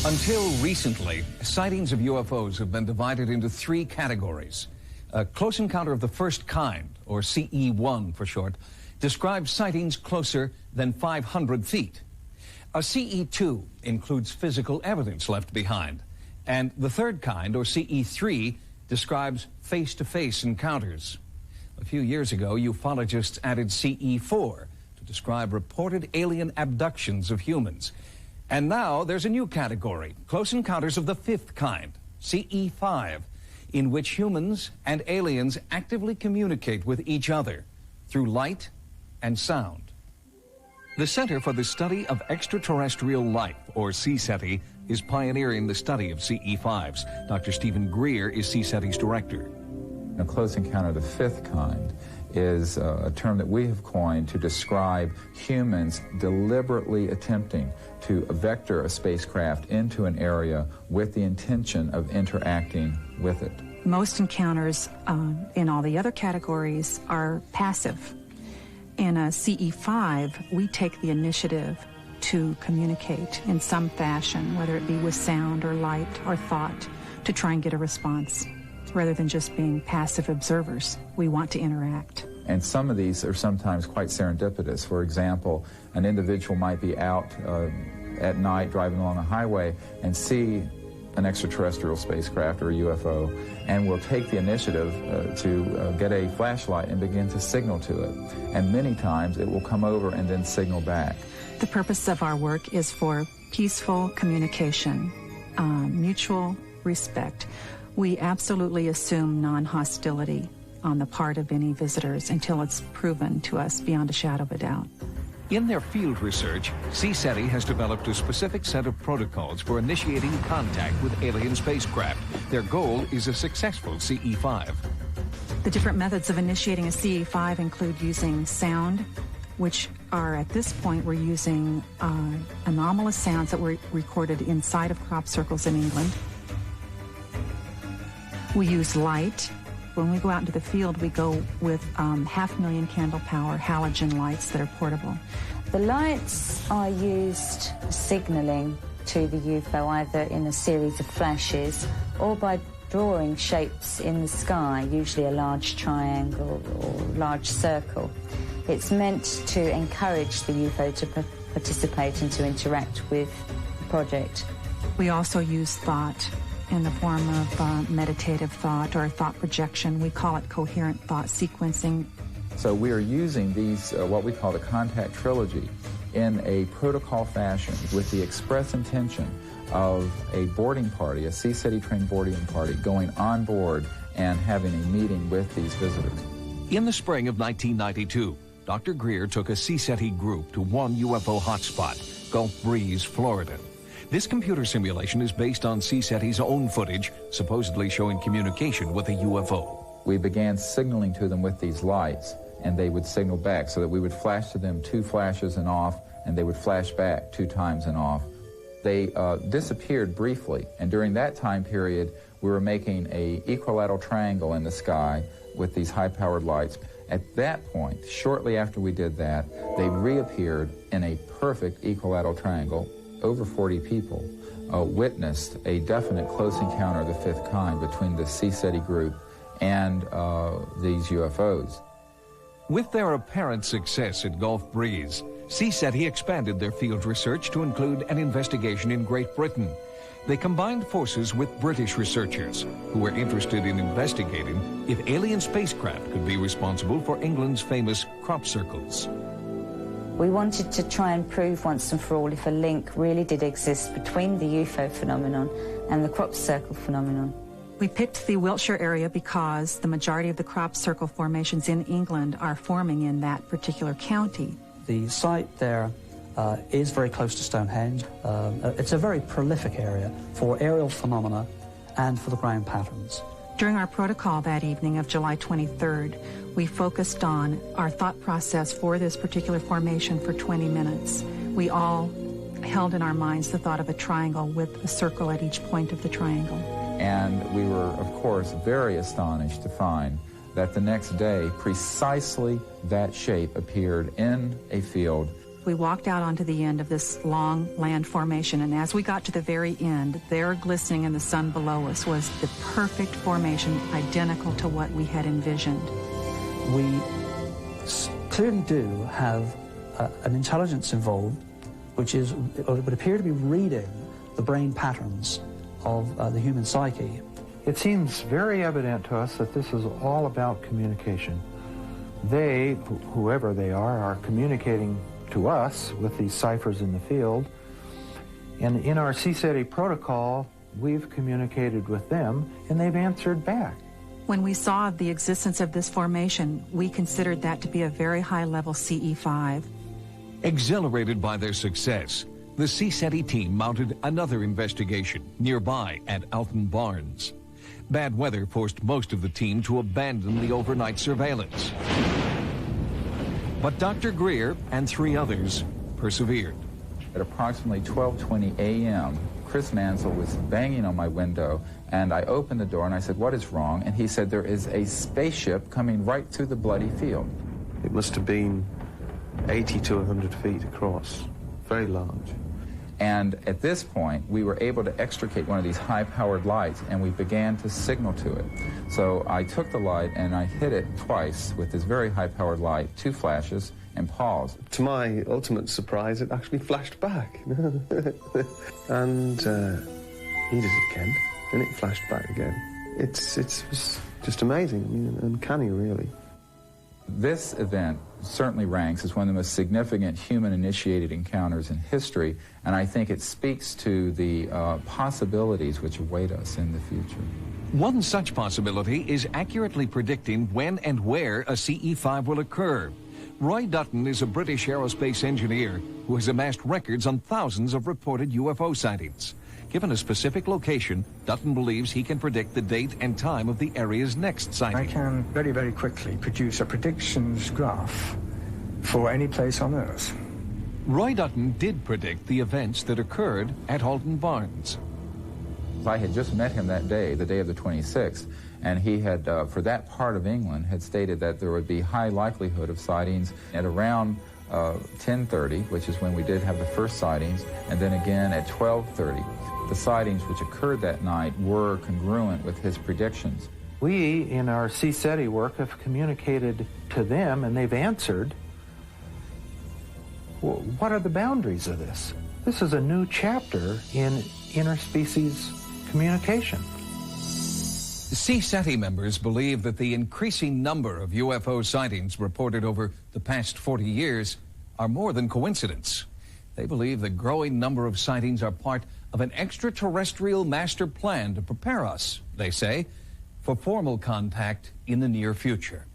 Until recently, sightings of UFOs have been divided into three categories. A close encounter of the first kind, or CE1 for short, describes sightings closer than 500 feet. A CE2 includes physical evidence left behind. And the third kind, or CE3, describes face-to-face encounters. A few years ago, ufologists added CE4 to describe reported alien abductions of humans. And now there's a new category, close encounters of the fifth kind, CE5, in which humans and aliens actively communicate with each other through light and sound. The Center for the Study of Extraterrestrial Life, or CSETI, is pioneering the study of CE5s. Dr. Stephen Greer is CSETI's director. A close encounter of the fifth kind is a term that we have coined to describe humans deliberately attempting to vector a spacecraft into an area with the intention of interacting with it. Most encounters in all the other categories are passive. In a CE5, we take the initiative to communicate in some fashion, whether it be with sound or light or thought, to try and get a response. Rather than just being passive observers, we want to interact. And some of these are sometimes quite serendipitous. For example, an individual might be out at night driving along a highway and see an extraterrestrial spacecraft or a UFO, and will take the initiative to get a flashlight and begin to signal to it. And many times it will come over and then signal back. The purpose of our work is for peaceful communication, mutual respect. We absolutely assume non-hostility on the part of any visitors until it's proven to us beyond a shadow of a doubt. In their field research, CSETI has developed a specific set of protocols for initiating contact with alien spacecraft. Their goal is a successful CE5. The different methods of initiating a CE5 include using sound, which are, at this point, we're using anomalous sounds that were recorded inside of crop circles in England. We use light. When we go out into the field, we go with 500,000 candle power halogen lights that are portable. The lights are used signaling to the UFO either in a series of flashes or by drawing shapes in the sky, usually a large triangle or large circle. It's meant to encourage the UFO to participate and to interact with the project. We also use thought in the form of meditative thought or thought projection. We call it coherent thought sequencing. So we are using these, what we call the contact trilogy, in a protocol fashion with the express intention of a boarding party, a CSETI trained boarding party, going on board and having a meeting with these visitors. In the spring of 1992, Dr. Greer took a CSETI group to one UFO hotspot, Gulf Breeze, Florida. This computer simulation is based on CSETI's own footage, supposedly showing communication with a UFO. We began signaling to them with these lights, and they would signal back so that we would flash to them 2 flashes and off, and they would flash back 2 times and off. They disappeared briefly, and during that time period, we were making an equilateral triangle in the sky with these high-powered lights. At that point, shortly after we did that, they reappeared in a perfect equilateral triangle. Over 40 people witnessed a definite close encounter of the fifth kind between the CSETI group and these UFOs. With their apparent success at Gulf Breeze, CSETI expanded their field research to include an investigation in Great Britain. They combined forces with British researchers who were interested in investigating if alien spacecraft could be responsible for England's famous crop circles. We wanted to try and prove once and for all if a link really did exist between the UFO phenomenon and the crop circle phenomenon. We picked the Wiltshire area because the majority of the crop circle formations in England are forming in that particular county. The site there is very close to Stonehenge. It's a very prolific area for aerial phenomena and for the ground patterns. During our protocol that evening of July 23rd, we focused on our thought process for this particular formation for 20 minutes. We all held in our minds the thought of a triangle with a circle at each point of the triangle. And we were, of course, very astonished to find that the next day, precisely that shape appeared in a field We walked out onto the end of this long land formation, and as we got to the very end, there glistening in the sun below us was the perfect formation, identical to what we had envisioned. We clearly do have an intelligence involved, which would appear to be reading the brain patterns of the human psyche. It seems very evident to us that this is all about communication. They, whoever they are communicating to us with these ciphers in the field. And in our CSETI protocol, we've communicated with them, and they've answered back. When we saw the existence of this formation, we considered that to be a very high-level CE5. Exhilarated by their success, the CSETI team mounted another investigation nearby at Alton Barnes. Bad weather forced most of the team to abandon the overnight surveillance. But Dr. Greer and 3 others persevered. At approximately 12:20 a.m., Chris Mansell was banging on my window, and I opened the door and I said, "What is wrong?" And he said, "There is a spaceship coming right through the bloody field." It must have been 80 to 100 feet across, very large. And at this point, we were able to extricate one of these high-powered lights, and we began to signal to it. So I took the light and I hit it twice with this very high-powered light, 2 flashes, and paused. To my ultimate surprise, it actually flashed back. And he did it again, and it flashed back again. It was just amazing, I mean, uncanny, really. This event certainly ranks as one of the most significant human-initiated encounters in history, and I think it speaks to the possibilities which await us in the future. One such possibility is accurately predicting when and where a CE5 will occur. Roy Dutton is a British aerospace engineer who has amassed records on thousands of reported UFO sightings. Given a specific location, Dutton believes he can predict the date and time of the area's next sighting. I can very, very quickly produce a predictions graph for any place on Earth. Roy Dutton did predict the events that occurred at Alton Barnes. I had just met him that day, the day of the 26th, and he had, for that part of England, had stated that there would be high likelihood of sightings at around 10:30, which is when we did have the first sightings, and then again at 12:30. The sightings which occurred that night were congruent with his predictions. We, in our CSETI work, have communicated to them, and they've answered. Well, what are the boundaries of this? This is a new chapter in interspecies communication. CSETI members believe that the increasing number of UFO sightings reported over the past 40 years are more than coincidence. They believe the growing number of sightings are part of an extraterrestrial master plan to prepare us, they say, for formal contact in the near future.